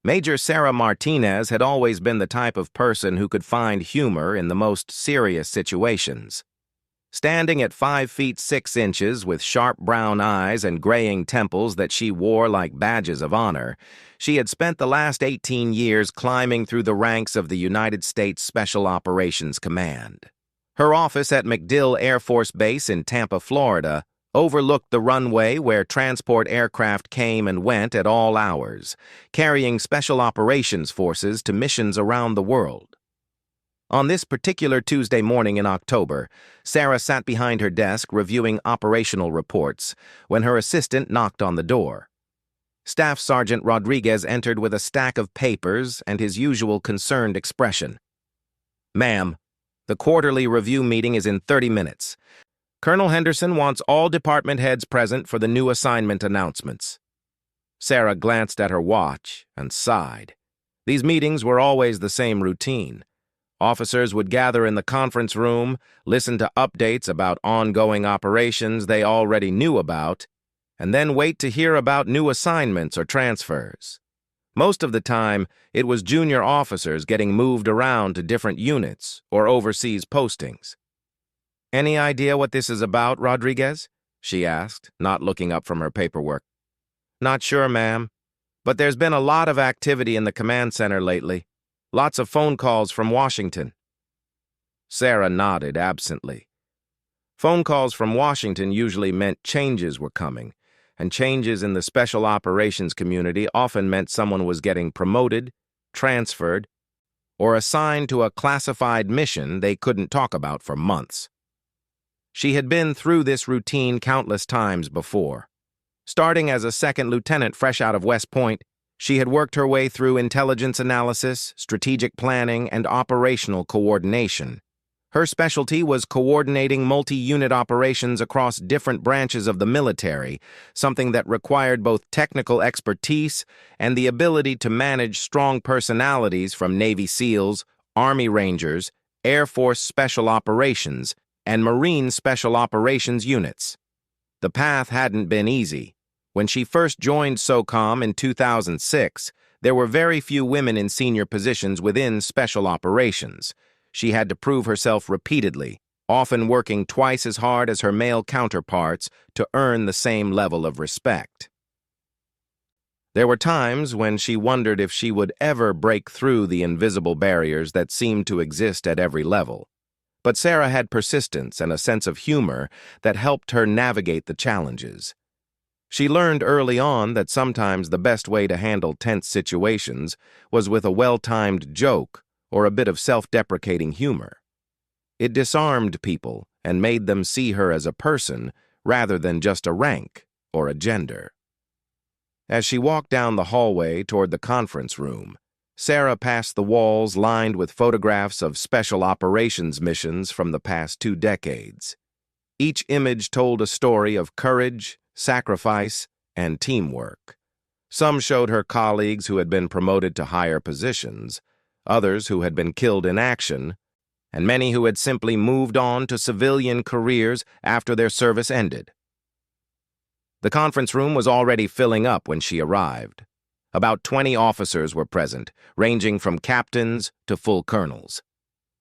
Major Sarah Martinez had always been the type of person who could find humor in the most serious situations. Standing at 5 feet 6 inches with sharp brown eyes and graying temples that she wore like badges of honor, she had spent the last 18 years climbing through the ranks of the United States Special Operations Command. Her office at MacDill Air Force Base in Tampa, Florida, overlooked the runway where transport aircraft came and went at all hours, carrying special operations forces to missions around the world. On this particular Tuesday morning in October, Sarah sat behind her desk reviewing operational reports when her assistant knocked on the door. Staff Sergeant Rodriguez entered with a stack of papers and his usual concerned expression. "Ma'am, the quarterly review meeting is in 30 minutes. Colonel Henderson wants all department heads present for the new assignment announcements." Sarah glanced at her watch and sighed. These meetings were always the same routine. Officers would gather in the conference room, listen to updates about ongoing operations they already knew about, and then wait to hear about new assignments or transfers. Most of the time, it was junior officers getting moved around to different units or overseas postings. "Any idea what this is about, Rodriguez?" she asked, not looking up from her paperwork. "Not sure, ma'am, but there's been a lot of activity in the command center lately. Lots of phone calls from Washington." Sarah nodded absently. Phone calls from Washington usually meant changes were coming, and changes in the special operations community often meant someone was getting promoted, transferred, or assigned to a classified mission they couldn't talk about for months. She had been through this routine countless times before. Starting as a second lieutenant fresh out of West Point, she had worked her way through intelligence analysis, strategic planning, and operational coordination. Her specialty was coordinating multi-unit operations across different branches of the military, something that required both technical expertise and the ability to manage strong personalities from Navy SEALs, Army Rangers, Air Force Special Operations, and Marine Special Operations units. The path hadn't been easy. When she first joined SOCOM in 2006, there were very few women in senior positions within Special Operations. She had to prove herself repeatedly, often working twice as hard as her male counterparts to earn the same level of respect. There were times when she wondered if she would ever break through the invisible barriers that seemed to exist at every level. But Sarah had persistence and a sense of humor that helped her navigate the challenges. She learned early on that sometimes the best way to handle tense situations was with a well-timed joke or a bit of self-deprecating humor. It disarmed people and made them see her as a person rather than just a rank or a gender. As she walked down the hallway toward the conference room, Sarah passed the walls lined with photographs of special operations missions from the past 2 decades. Each image told a story of courage, sacrifice, and teamwork. Some showed her colleagues who had been promoted to higher positions, others who had been killed in action, and many who had simply moved on to civilian careers after their service ended. The conference room was already filling up when she arrived. About 20 officers were present, ranging from captains to full colonels.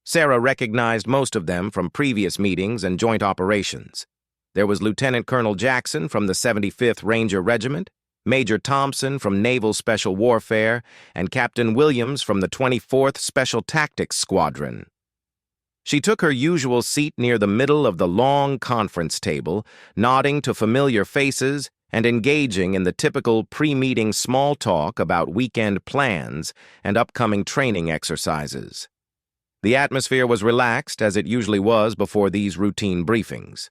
Sarah recognized most of them from previous meetings and joint operations. There was Lieutenant Colonel Jackson from the 75th Ranger Regiment, Major Thompson from Naval Special Warfare, and Captain Williams from the 24th Special Tactics Squadron. She took her usual seat near the middle of the long conference table, nodding to familiar faces and engaging in the typical pre-meeting small talk about weekend plans and upcoming training exercises. The atmosphere was relaxed, as it usually was before these routine briefings.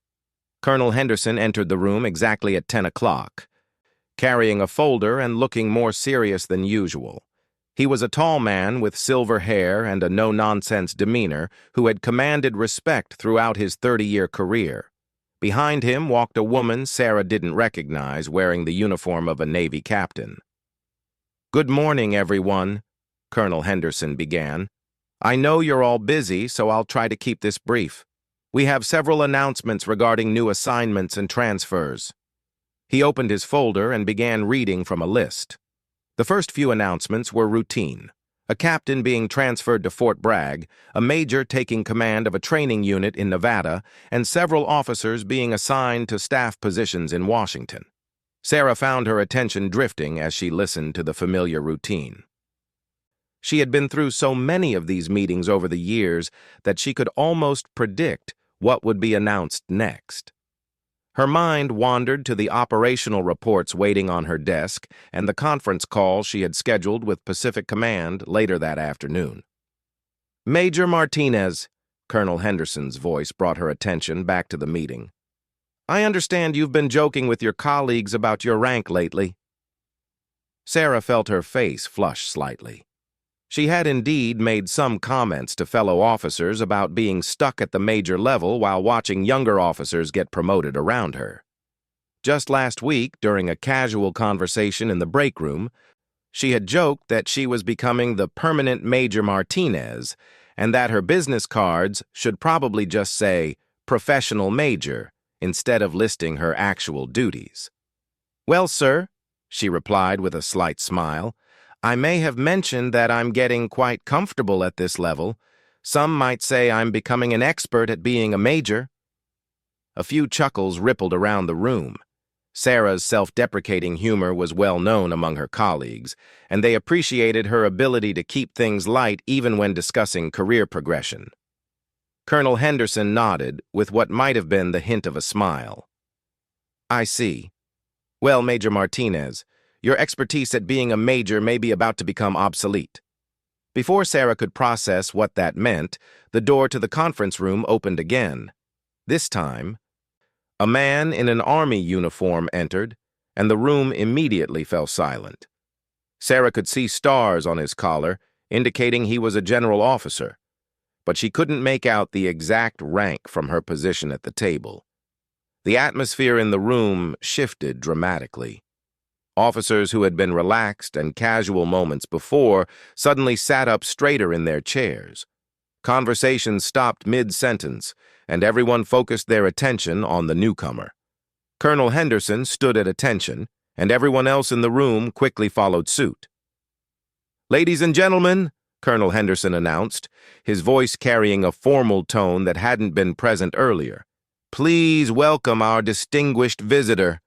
Colonel Henderson entered the room exactly at 10 o'clock, carrying a folder and looking more serious than usual. He was a tall man with silver hair and a no-nonsense demeanor who had commanded respect throughout his 30-year career. Behind him walked a woman Sarah didn't recognize, wearing the uniform of a Navy captain. "Good morning, everyone," Colonel Henderson began. "I know you're all busy, so I'll try to keep this brief. We have several announcements regarding new assignments and transfers." He opened his folder and began reading from a list. The first few announcements were routine. A captain being transferred to Fort Bragg, a major taking command of a training unit in Nevada, and several officers being assigned to staff positions in Washington. Sarah found her attention drifting as she listened to the familiar routine. She had been through so many of these meetings over the years that she could almost predict what would be announced next. Her mind wandered to the operational reports waiting on her desk and the conference call she had scheduled with Pacific Command later that afternoon. "Major Martinez," Colonel Henderson's voice brought her attention back to the meeting. "I understand you've been joking with your colleagues about your rank lately." Sarah felt her face flush slightly. She had indeed made some comments to fellow officers about being stuck at the major level while watching younger officers get promoted around her. Just last week, during a casual conversation in the break room, she had joked that she was becoming the permanent Major Martinez and that her business cards should probably just say Professional Major instead of listing her actual duties. "Well, sir," she replied with a slight smile, "I may have mentioned that I'm getting quite comfortable at this level. Some might say I'm becoming an expert at being a major." A few chuckles rippled around the room. Sarah's self-deprecating humor was well known among her colleagues, and they appreciated her ability to keep things light even when discussing career progression. Colonel Henderson nodded with what might have been the hint of a smile. "I see. Well, Major Martinez, your expertise at being a major may be about to become obsolete." Before Sarah could process what that meant, the door to the conference room opened again. This time, a man in an army uniform entered, and the room immediately fell silent. Sarah could see stars on his collar, indicating he was a general officer, but she couldn't make out the exact rank from her position at the table. The atmosphere in the room shifted dramatically. Officers who had been relaxed and casual moments before suddenly sat up straighter in their chairs. Conversations stopped mid-sentence, and everyone focused their attention on the newcomer. Colonel Henderson stood at attention, and everyone else in the room quickly followed suit. "Ladies and gentlemen," Colonel Henderson announced, his voice carrying a formal tone that hadn't been present earlier, "please welcome our distinguished visitor."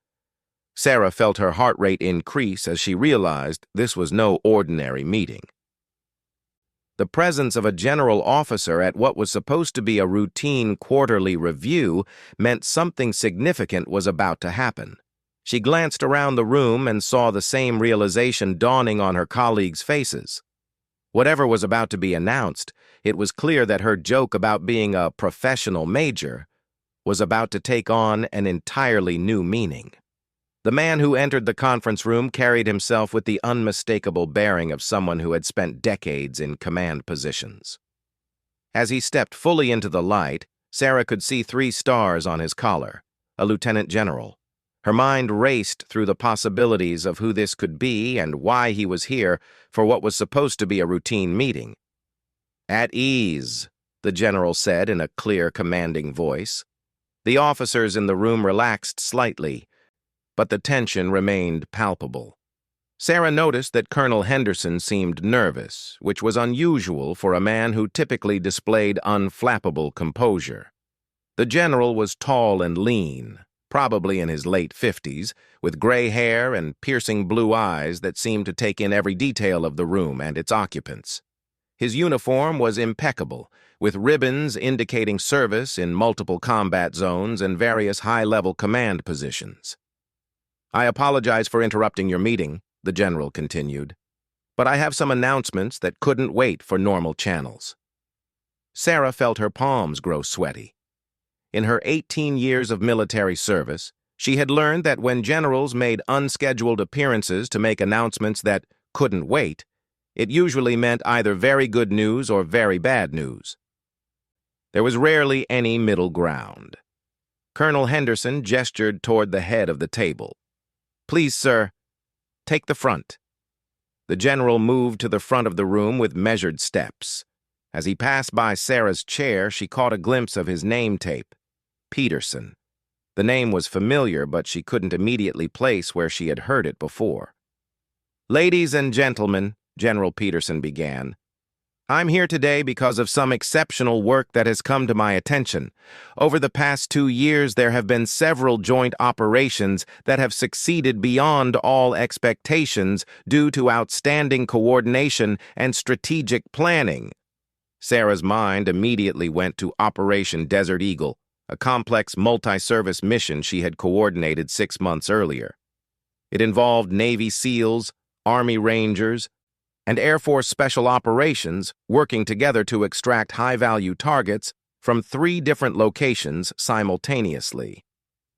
Sarah felt her heart rate increase as she realized this was no ordinary meeting. The presence of a general officer at what was supposed to be a routine quarterly review meant something significant was about to happen. She glanced around the room and saw the same realization dawning on her colleagues' faces. Whatever was about to be announced, it was clear that her joke about being a professional major was about to take on an entirely new meaning. The man who entered the conference room carried himself with the unmistakable bearing of someone who had spent decades in command positions. As he stepped fully into the light, Sarah could see 3 stars on his collar, a lieutenant general. Her mind raced through the possibilities of who this could be and why he was here for what was supposed to be a routine meeting. "At ease," the general said in a clear, commanding voice. The officers in the room relaxed slightly, but the tension remained palpable. Sarah noticed that Colonel Henderson seemed nervous, which was unusual for a man who typically displayed unflappable composure. The general was tall and lean, probably in his late 50s, with gray hair and piercing blue eyes that seemed to take in every detail of the room and its occupants. His uniform was impeccable, with ribbons indicating service in multiple combat zones and various high-level command positions. "I apologize for interrupting your meeting," the general continued, "but I have some announcements that couldn't wait for normal channels." Sarah felt her palms grow sweaty. In her 18 years of military service, she had learned that when generals made unscheduled appearances to make announcements that couldn't wait, it usually meant either very good news or very bad news. There was rarely any middle ground. Colonel Henderson gestured toward the head of the table. "Please, sir, take the front." The general moved to the front of the room with measured steps. As he passed by Sarah's chair, she caught a glimpse of his name tape, Peterson. The name was familiar, but she couldn't immediately place where she had heard it before. Ladies and gentlemen, General Peterson began, I'm here today because of some exceptional work that has come to my attention. Over the past 2 years, there have been several joint operations that have succeeded beyond all expectations due to outstanding coordination and strategic planning. Sarah's mind immediately went to Operation Desert Eagle, a complex multi-service mission she had coordinated 6 months earlier. It involved Navy SEALs, Army Rangers, and Air Force Special Operations working together to extract high-value targets from 3 different locations simultaneously.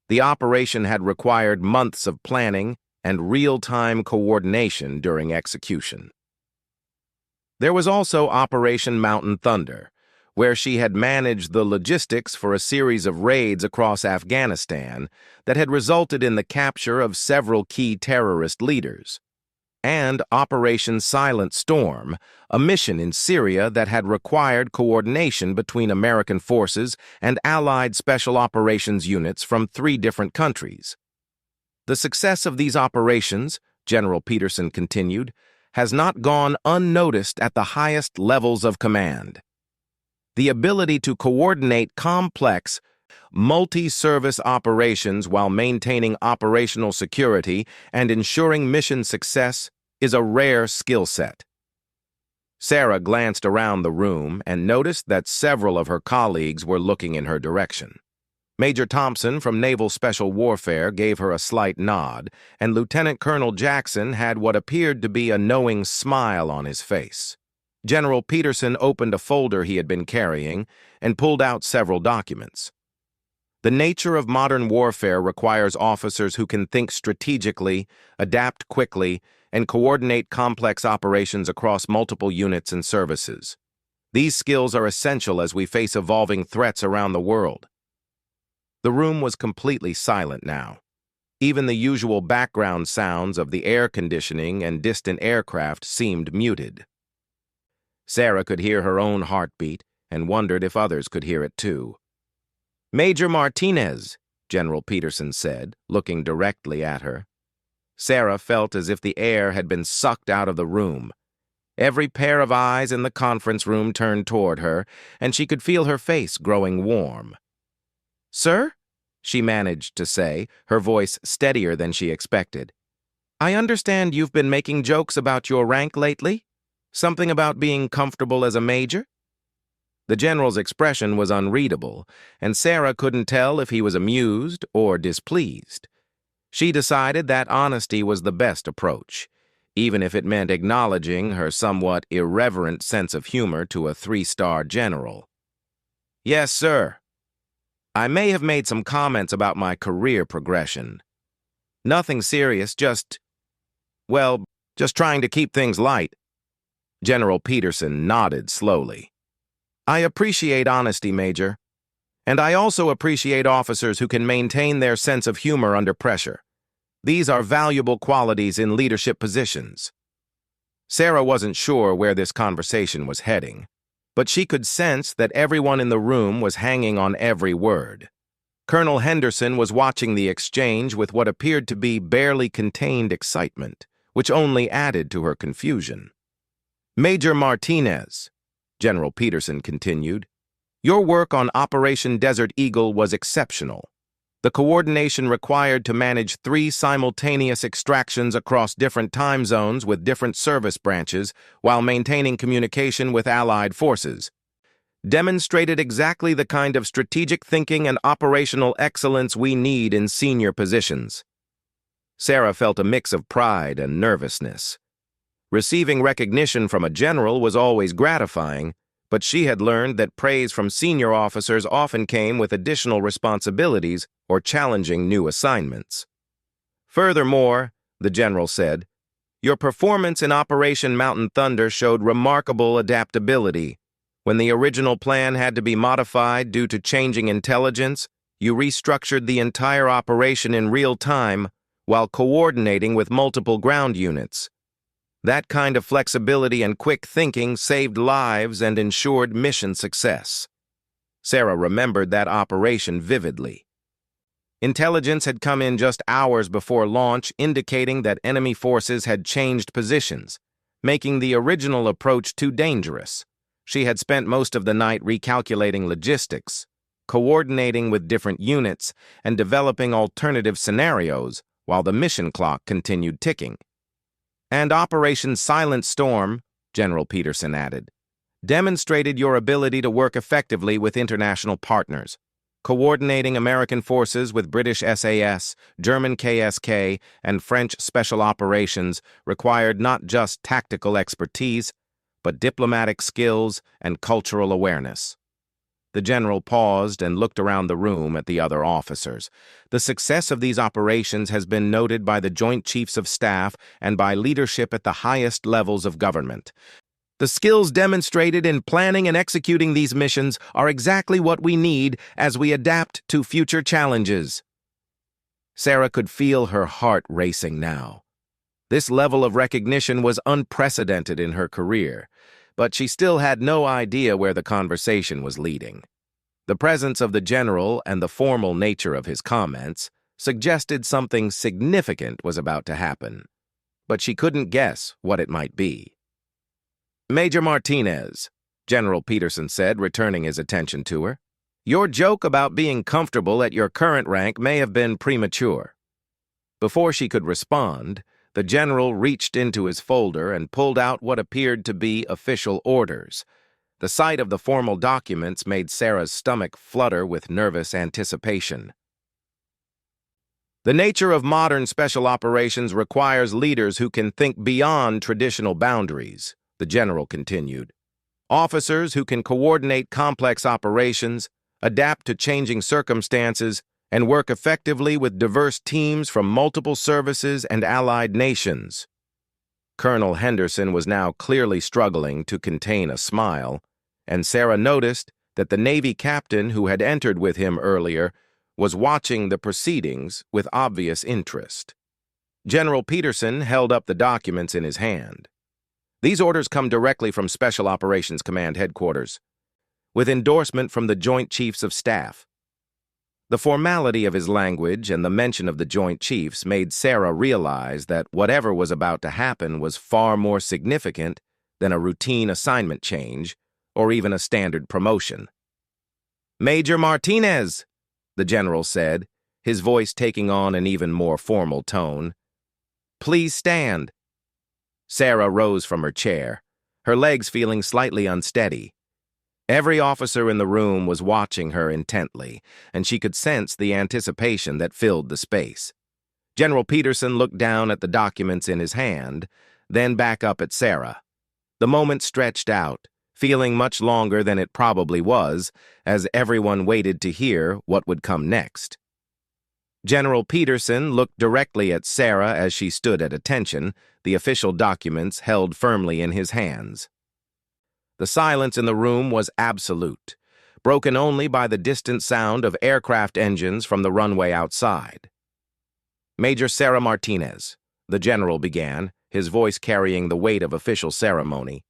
The operation had required months of planning and real-time coordination during execution. There was also Operation Mountain Thunder, where she had managed the logistics for a series of raids across Afghanistan that had resulted in the capture of several key terrorist leaders, and Operation Silent Storm, a mission in Syria that had required coordination between American forces and allied special operations units from 3 different countries. The success of these operations, General Peterson continued, has not gone unnoticed at the highest levels of command. The ability to coordinate complex, multi-service operations while maintaining operational security and ensuring mission success is a rare skill set. Sarah glanced around the room and noticed that several of her colleagues were looking in her direction. Major Thompson from Naval Special Warfare gave her a slight nod, and Lieutenant Colonel Jackson had what appeared to be a knowing smile on his face. General Peterson opened a folder he had been carrying and pulled out several documents. The nature of modern warfare requires officers who can think strategically, adapt quickly, and coordinate complex operations across multiple units and services. These skills are essential as we face evolving threats around the world. The room was completely silent now. Even the usual background sounds of the air conditioning and distant aircraft seemed muted. Sarah could hear her own heartbeat and wondered if others could hear it too. "Major Martinez," General Peterson said, looking directly at her. Sarah felt as if the air had been sucked out of the room. Every pair of eyes in the conference room turned toward her, and she could feel her face growing warm. "Sir?" she managed to say, her voice steadier than she expected. "I understand you've been making jokes about your rank lately? Something about being comfortable as a major?" The general's expression was unreadable, and Sarah couldn't tell if he was amused or displeased. She decided that honesty was the best approach, even if it meant acknowledging her somewhat irreverent sense of humor to a 3-star general. "Yes, sir. I may have made some comments about my career progression. Nothing serious, just trying to keep things light." General Peterson nodded slowly. "I appreciate honesty, Major. And I also appreciate officers who can maintain their sense of humor under pressure. These are valuable qualities in leadership positions." Sarah wasn't sure where this conversation was heading, but she could sense that everyone in the room was hanging on every word. Colonel Henderson was watching the exchange with what appeared to be barely contained excitement, which only added to her confusion. "Major Martinez," General Peterson continued, "your work on Operation Desert Eagle was exceptional. The coordination required to manage 3 simultaneous extractions across different time zones with different service branches while maintaining communication with allied forces demonstrated exactly the kind of strategic thinking and operational excellence we need in senior positions." Sarah felt a mix of pride and nervousness. Receiving recognition from a general was always gratifying, but she had learned that praise from senior officers often came with additional responsibilities or challenging new assignments. "Furthermore," the general said, "your performance in Operation Mountain Thunder showed remarkable adaptability. When the original plan had to be modified due to changing intelligence, you restructured the entire operation in real time while coordinating with multiple ground units. That kind of flexibility and quick thinking saved lives and ensured mission success." Sarah remembered that operation vividly. Intelligence had come in just hours before launch, indicating that enemy forces had changed positions, making the original approach too dangerous. She had spent most of the night recalculating logistics, coordinating with different units, and developing alternative scenarios while the mission clock continued ticking. And Operation Silent Storm, General Peterson added, demonstrated your ability to work effectively with international partners. Coordinating American forces with British SAS, German KSK, and French Special Operations required not just tactical expertise, but diplomatic skills and cultural awareness. The general paused and looked around the room at the other officers. The success of these operations has been noted by the Joint Chiefs of Staff and by leadership at the highest levels of government. The skills demonstrated in planning and executing these missions are exactly what we need as we adapt to future challenges. Sarah could feel her heart racing now. This level of recognition was unprecedented in her career, but she still had no idea where the conversation was leading. The presence of the general and the formal nature of his comments suggested something significant was about to happen, but she couldn't guess what it might be. "Major Martinez," General Peterson said, returning his attention to her, "your joke about being comfortable at your current rank may have been premature." Before she could respond, the general reached into his folder and pulled out what appeared to be official orders. The sight of the formal documents made Sarah's stomach flutter with nervous anticipation. "The nature of modern special operations requires leaders who can think beyond traditional boundaries," the general continued. "Officers who can coordinate complex operations, adapt to changing circumstances, and work effectively with diverse teams from multiple services and allied nations." Colonel Henderson was now clearly struggling to contain a smile, and Sarah noticed that the Navy captain who had entered with him earlier was watching the proceedings with obvious interest. General Peterson held up the documents in his hand. "These orders come directly from Special Operations Command Headquarters, with endorsement from the Joint Chiefs of Staff." The formality of his language and the mention of the Joint Chiefs made Sarah realize that whatever was about to happen was far more significant than a routine assignment change or even a standard promotion. "Major Martinez," the general said, his voice taking on an even more formal tone, "please stand." Sarah rose from her chair, her legs feeling slightly unsteady. Every officer in the room was watching her intently, and she could sense the anticipation that filled the space. General Peterson looked down at the documents in his hand, then back up at Sarah. The moment stretched out, feeling much longer than it probably was, as everyone waited to hear what would come next. General Peterson looked directly at Sarah as she stood at attention, the official documents held firmly in his hands. The silence in the room was absolute, broken only by the distant sound of aircraft engines from the runway outside. "Major Sarah Martinez," the general began, his voice carrying the weight of official ceremony,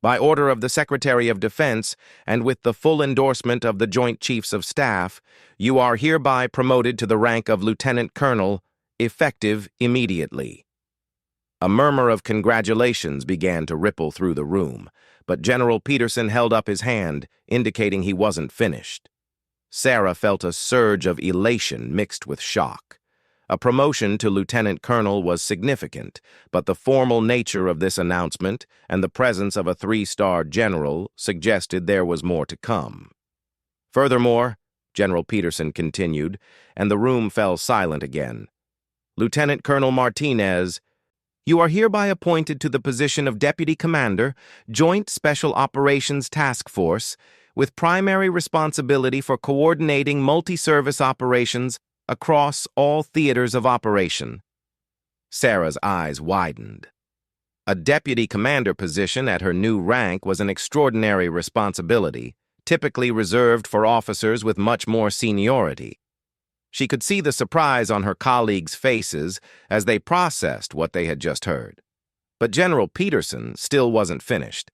"by order of the Secretary of Defense and with the full endorsement of the Joint Chiefs of Staff, you are hereby promoted to the rank of Lieutenant Colonel, effective immediately." A murmur of congratulations began to ripple through the room, but General Peterson held up his hand, indicating he wasn't finished. Sarah felt a surge of elation mixed with shock. A promotion to lieutenant colonel was significant, but the formal nature of this announcement and the presence of a three-star general suggested there was more to come. "Furthermore," General Peterson continued, and the room fell silent again, "Lieutenant Colonel Martinez, you are hereby appointed to the position of Deputy Commander, Joint Special Operations Task Force, with primary responsibility for coordinating multi-service operations across all theaters of operation." Sarah's eyes widened. A deputy commander position at her new rank was an extraordinary responsibility, typically reserved for officers with much more seniority. She could see the surprise on her colleagues' faces as they processed what they had just heard. But General Peterson still wasn't finished.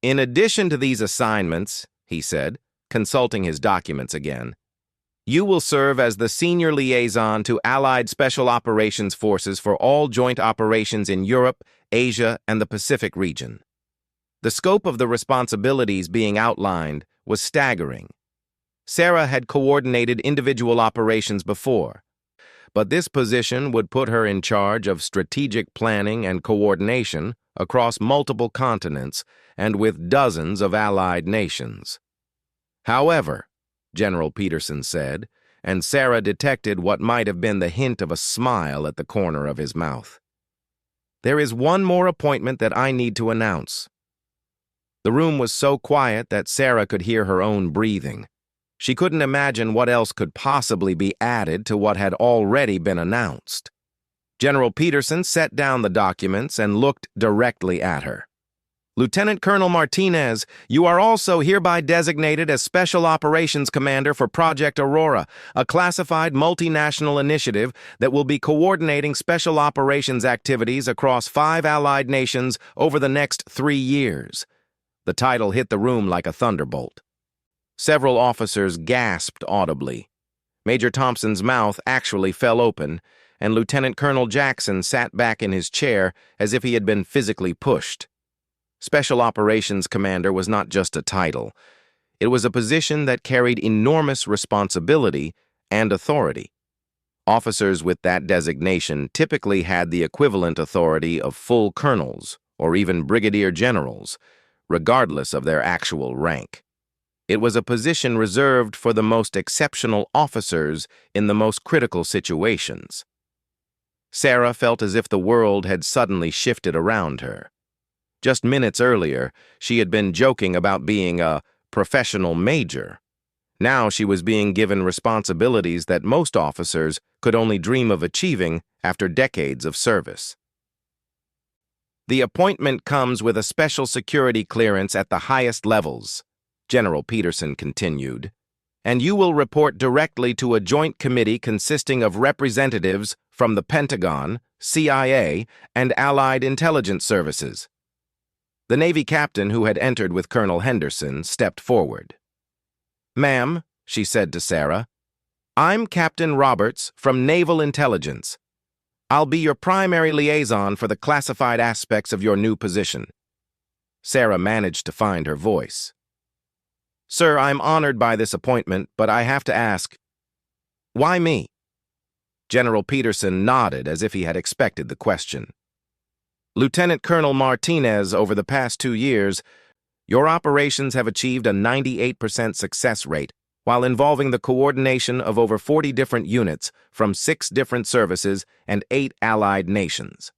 "In addition to these assignments," he said, consulting his documents again, You will serve as the senior liaison to Allied Special Operations Forces for all joint operations in Europe, Asia, and the Pacific region. The scope of the responsibilities being outlined was staggering. Sarah had coordinated individual operations before, but this position would put her in charge of strategic planning and coordination across multiple continents and with dozens of allied nations. However, General Peterson said, and Sarah detected what might have been the hint of a smile at the corner of his mouth. There is one more appointment that I need to announce. The room was so quiet that Sarah could hear her own breathing. She couldn't imagine what else could possibly be added to what had already been announced. General Peterson set down the documents and looked directly at her. Lieutenant Colonel Martinez, you are also hereby designated as Special Operations Commander for Project Aurora, a classified multinational initiative that will be coordinating special operations activities across 5 allied nations over the next 3 years. The title hit the room like a thunderbolt. Several officers gasped audibly. Major Thompson's mouth actually fell open, and Lieutenant Colonel Jackson sat back in his chair as if he had been physically pushed. Special Operations Commander was not just a title. It was a position that carried enormous responsibility and authority. Officers with that designation typically had the equivalent authority of full colonels or even brigadier generals, regardless of their actual rank. It was a position reserved for the most exceptional officers in the most critical situations. Sarah felt as if the world had suddenly shifted around her. Just minutes earlier, she had been joking about being a professional major. Now she was being given responsibilities that most officers could only dream of achieving after decades of service. The appointment comes with a special security clearance at the highest levels, General Peterson continued, and you will report directly to a joint committee consisting of representatives from the Pentagon, CIA, and Allied intelligence services. The Navy captain who had entered with Colonel Henderson stepped forward. "Ma'am," she said to Sarah, "I'm Captain Roberts from Naval Intelligence. I'll be your primary liaison for the classified aspects of your new position." Sarah managed to find her voice. "Sir, I'm honored by this appointment, but I have to ask, why me?" General Peterson nodded as if he had expected the question. "Lieutenant Colonel Martinez, over the past 2 years, your operations have achieved a 98% success rate while involving the coordination of over 40 different units from 6 different services and 8 allied nations.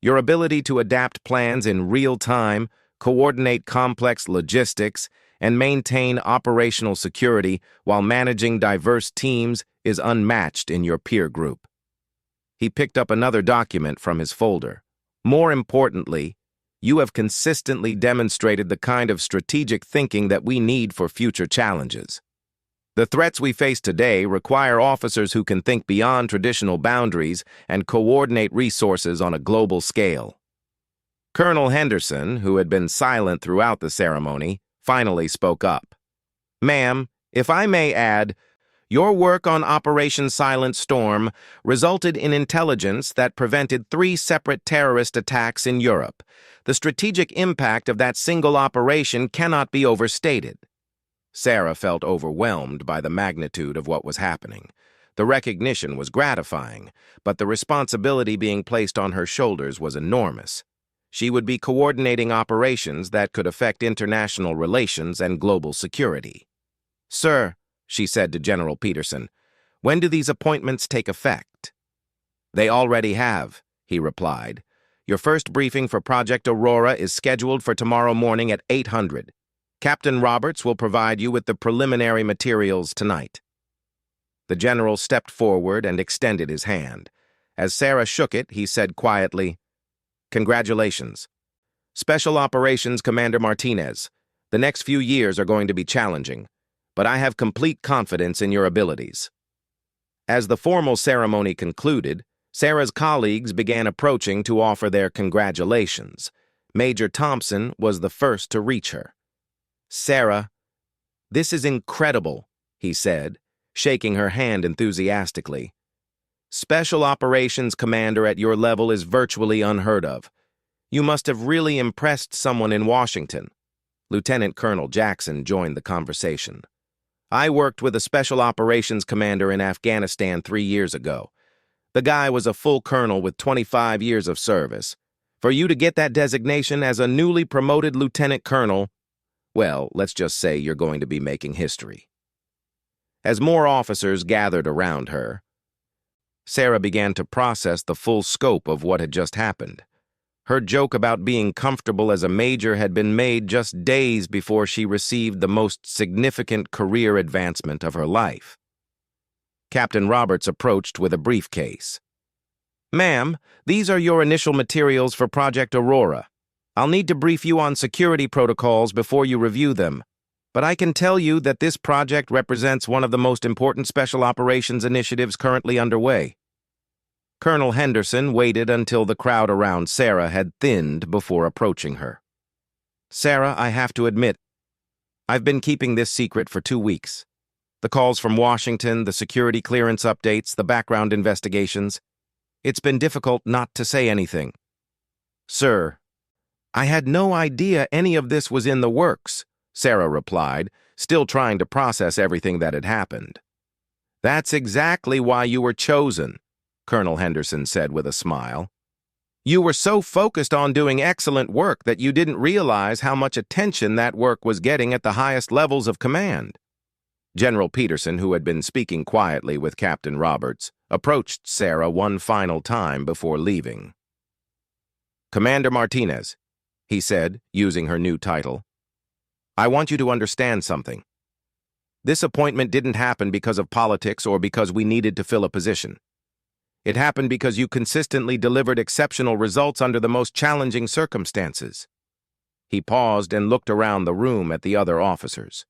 Your ability to adapt plans in real time, coordinate complex logistics, and maintain operational security while managing diverse teams is unmatched in your peer group." He picked up another document from his folder. "More importantly, you have consistently demonstrated the kind of strategic thinking that we need for future challenges. The threats we face today require officers who can think beyond traditional boundaries and coordinate resources on a global scale." Colonel Henderson, who had been silent throughout the ceremony, finally spoke up. "Ma'am, if I may add, your work on Operation Silent Storm resulted in intelligence that prevented 3 separate terrorist attacks in Europe. The strategic impact of that single operation cannot be overstated." Sarah felt overwhelmed by the magnitude of what was happening. The recognition was gratifying, but the responsibility being placed on her shoulders was enormous. She would be coordinating operations that could affect international relations and global security. "Sir," she said to General Peterson, "when do these appointments take effect?" "They already have," he replied. "Your first briefing for Project Aurora is scheduled for tomorrow morning at 800. Captain Roberts will provide you with the preliminary materials tonight." The general stepped forward and extended his hand. As Sarah shook it, he said quietly, "Congratulations. Special Operations Commander Martinez, the next few years are going to be challenging, but I have complete confidence in your abilities." As the formal ceremony concluded, Sarah's colleagues began approaching to offer their congratulations. Major Thompson was the first to reach her. "Sarah, this is incredible," he said. shaking her hand enthusiastically. "Special Operations Commander at your level is virtually unheard of. You must have really impressed someone in Washington." Lieutenant Colonel Jackson joined the conversation. "I worked with a Special Operations Commander in Afghanistan 3 years ago. The guy was a full colonel with 25 years of service. For you to get that designation as a newly promoted lieutenant colonel, well, let's just say you're going to be making history." As more officers gathered around her, Sarah began to process the full scope of what had just happened. Her joke about being comfortable as a major had been made just days before she received the most significant career advancement of her life. Captain Roberts approached with a briefcase. "Ma'am, these are your initial materials for Project Aurora. I'll need to brief you on security protocols before you review them, but I can tell you that this project represents one of the most important special operations initiatives currently underway." Colonel Henderson waited until the crowd around Sarah had thinned before approaching her. "Sarah, I have to admit, I've been keeping this secret for 2 weeks. The calls from Washington, the security clearance updates, the background investigations. It's been difficult not to say anything." "Sir, I had no idea any of this was in the works," Sarah replied, still trying to process everything that had happened. "That's exactly why you were chosen," Colonel Henderson said with a smile. "You were so focused on doing excellent work that you didn't realize how much attention that work was getting at the highest levels of command." General Peterson, who had been speaking quietly with Captain Roberts, approached Sarah one final time before leaving. "Commander Martinez," he said, using her new title, "I want you to understand something. This appointment didn't happen because of politics or because we needed to fill a position. It happened because you consistently delivered exceptional results under the most challenging circumstances." He paused and looked around the room at the other officers.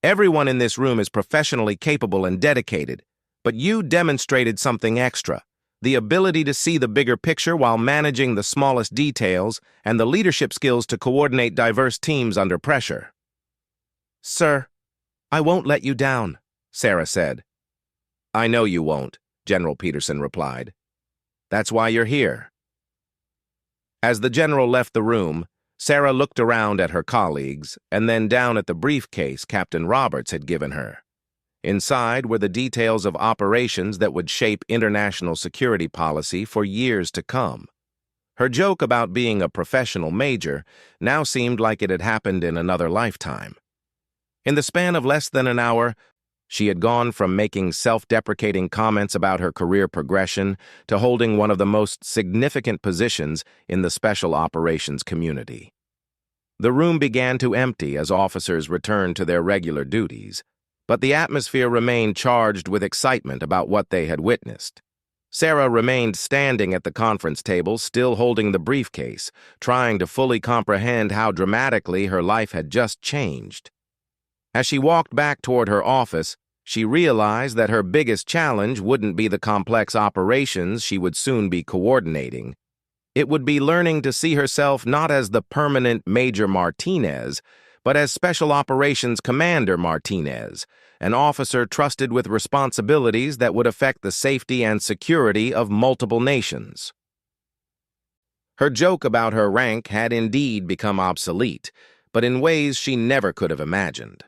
"Everyone in this room is professionally capable and dedicated, but you demonstrated something extra: the ability to see the bigger picture while managing the smallest details and the leadership skills to coordinate diverse teams under pressure." "Sir, I won't let you down," Sarah said. "I know you won't," General Peterson replied. "That's why you're here." As the general left the room, Sarah looked around at her colleagues and then down at the briefcase Captain Roberts had given her. Inside were the details of operations that would shape international security policy for years to come. Her joke about being a professional major now seemed like it had happened in another lifetime. In the span of less than an hour, she had gone from making self-deprecating comments about her career progression to holding one of the most significant positions in the special operations community. The room began to empty as officers returned to their regular duties, but the atmosphere remained charged with excitement about what they had witnessed. Sarah remained standing at the conference table, still holding the briefcase, trying to fully comprehend how dramatically her life had just changed. As she walked back toward her office, she realized that her biggest challenge wouldn't be the complex operations she would soon be coordinating. It would be learning to see herself not as the permanent Major Martinez, but as Special Operations Commander Martinez, an officer trusted with responsibilities that would affect the safety and security of multiple nations. Her joke about her rank had indeed become obsolete, but in ways she never could have imagined.